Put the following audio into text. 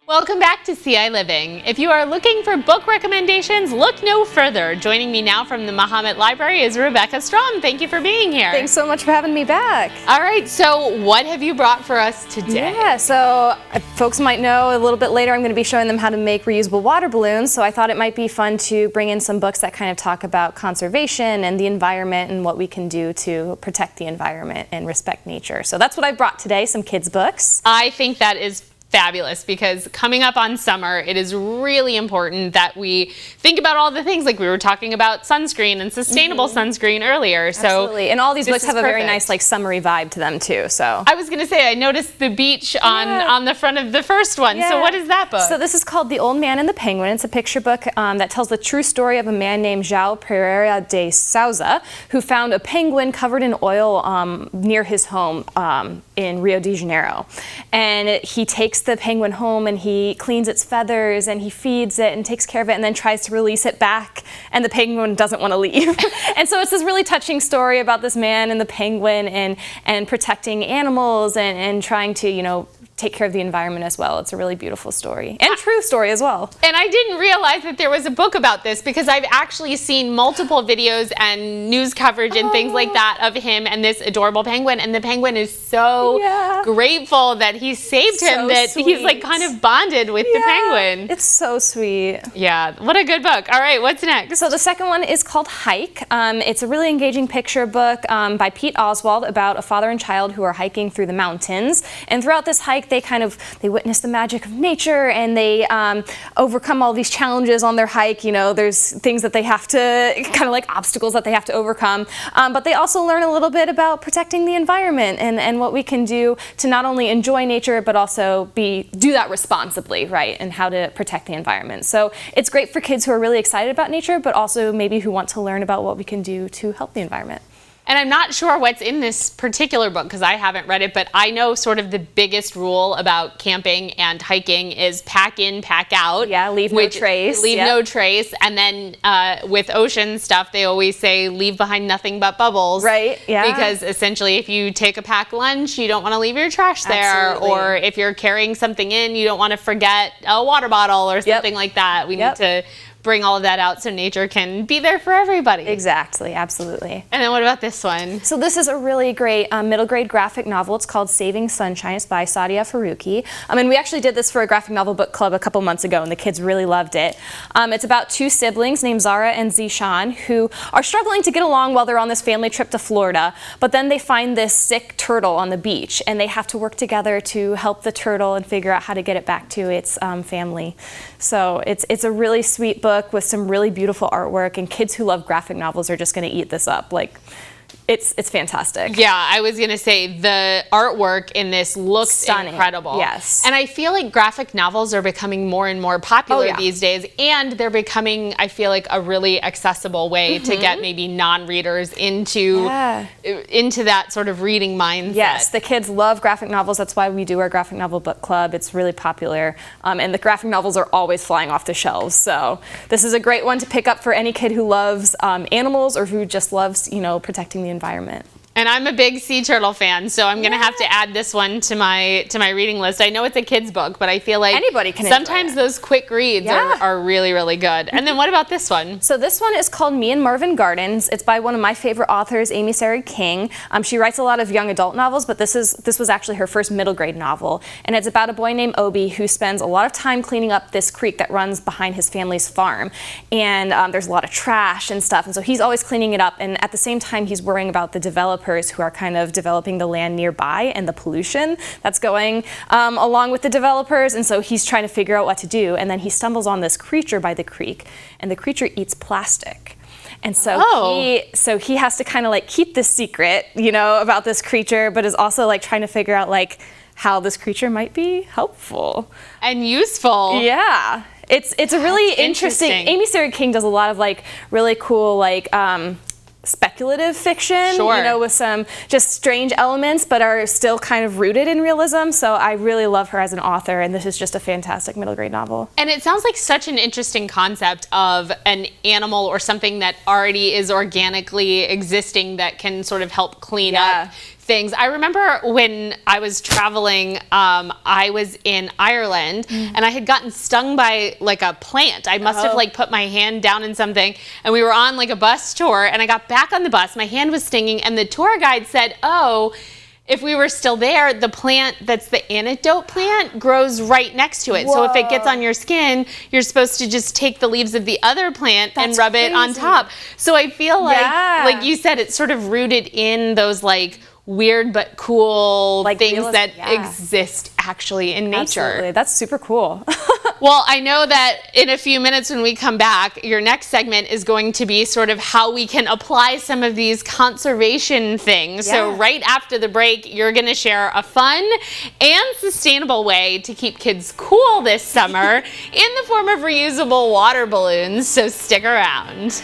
Welcome back to ciLiving. If you are looking for book recommendations, look no further. Joining me now from the Mahomet Library is Rebecca Strom. Thank you for being here. Thanks so much for having me back. All right, so what have you brought for us today? Yeah, so folks might know a little bit later I'm going to be showing them how to make reusable water balloons, so I thought it might be fun to bring in some books that kind of talk about conservation and the environment and what we can do to protect the environment and respect nature. So that's what I brought today, some kids' books. I think that is fabulous because coming up on summer, it is really important that we think about all the things like we were talking about sunscreen and sustainable sunscreen earlier. So absolutely. And all these books have a very nice like summery vibe to them too. So I was going to say, I noticed the beach on the front of the first one. Yeah. So what is that book? So this is called The Old Man and the Penguin. It's a picture book that tells the true story of a man named João Pereira de Souza who found a penguin covered in oil near his home in Rio de Janeiro. And he takes the penguin home and he cleans its feathers and he feeds it and takes care of it and then tries to release it back, and the penguin doesn't want to leave. And so it's this really touching story about this man and the penguin and protecting animals and trying to, you know, take care of the environment as well. It's a really beautiful story and true story as well. And I didn't realize that there was a book about this because I've actually seen multiple videos and news coverage and things like that of him and this adorable penguin, and the penguin is so grateful that he saved him that he's like kind of bonded with the penguin. It's so sweet. Yeah, what a good book. All right, what's next? So the second one is called Hike. It's a really engaging picture book by Pete Oswald about a father and child who are hiking through the mountains, and throughout this hike they witness the magic of nature and they overcome all these challenges on their hike. You know, there's things that they have to, kind of like obstacles that they have to overcome, but they also learn a little bit about protecting the environment and what we can do to not only enjoy nature but also do that responsibly, right, and how to protect the environment. So it's great for kids who are really excited about nature but also maybe who want to learn about what we can do to help the environment. And I'm not sure what's in this particular book because I haven't read it, but I know sort of the biggest rule about camping and hiking is pack in, pack out. Yeah, leave no trace. Leave no trace. And then with ocean stuff, they always say leave behind nothing but bubbles. Right, yeah. Because essentially if you take a packed lunch, you don't want to leave your trash there. Absolutely. Or if you're carrying something in, you don't want to forget a water bottle or something like that. We need to bring all of that out so nature can be there for everybody. Exactly, absolutely. And then what about this one? So this is a really great middle grade graphic novel. It's called Saving Sunshine. It's by Sadia Faruqi. And we actually did this for a graphic novel book club a couple months ago and the kids really loved it. It's about two siblings named Zara and Zishan who are struggling to get along while they're on this family trip to Florida, but then they find this sick turtle on the beach and they have to work together to help the turtle and figure out how to get it back to its family. So it's a really sweet book with some really beautiful artwork, and kids who love graphic novels are just going to eat this up. Like, it's fantastic. Yeah, I was going to say the artwork in this looks stunning. Incredible. Yes. And I feel like graphic novels are becoming more and more popular these days, and they're becoming, I feel like, a really accessible way to get maybe non-readers into that sort of reading mindset. Yes, the kids love graphic novels. That's why we do our graphic novel book club. It's really popular, and the graphic novels are always flying off the shelves. So this is a great one to pick up for any kid who loves animals or who just loves, you know, protecting the environment. And I'm a big sea turtle fan, so I'm going to have to add this one to my reading list. I know it's a kid's book, but I feel like anybody can sometimes those quick reads are really, really good. And then what about this one? So this one is called Me and Marvin Gardens. It's by one of my favorite authors, Amy Sarah King. She writes a lot of young adult novels, but this was actually her first middle grade novel. And it's about a boy named Obi who spends a lot of time cleaning up this creek that runs behind his family's farm. And there's a lot of trash and stuff. And so he's always cleaning it up. And at the same time, he's worrying about the developers who are kind of developing the land nearby and the pollution that's going along with the developers. And so he's trying to figure out what to do. And then he stumbles on this creature by the creek, and the creature eats plastic. And so he has to kind of like keep this secret, you know, about this creature, but is also like trying to figure out like how this creature might be helpful and useful. Yeah. It's a really interesting. Amy Sarah King does a lot of like really cool like speculative fiction, you know, with some just strange elements, but are still kind of rooted in realism. So I really love her as an author, and this is just a fantastic middle grade novel. And it sounds like such an interesting concept of an animal or something that already is organically existing that can sort of help clean up things. I remember when I was traveling, I was in Ireland and I had gotten stung by like a plant. I must have like put my hand down in something, and we were on like a bus tour, and I got back on the bus, my hand was stinging, and the tour guide said, oh, if we were still there, the plant that's the antidote plant grows right next to it. Whoa. So if it gets on your skin, you're supposed to just take the leaves of the other plant and rub it on top. So I feel like you said, it's sort of rooted in those like weird but cool like things that exist actually in nature. Absolutely. That's super cool. Well, I know that in a few minutes when we come back, your next segment is going to be sort of how we can apply some of these conservation things. Yeah. So right after the break, you're going to share a fun and sustainable way to keep kids cool this summer in the form of reusable water balloons. So stick around.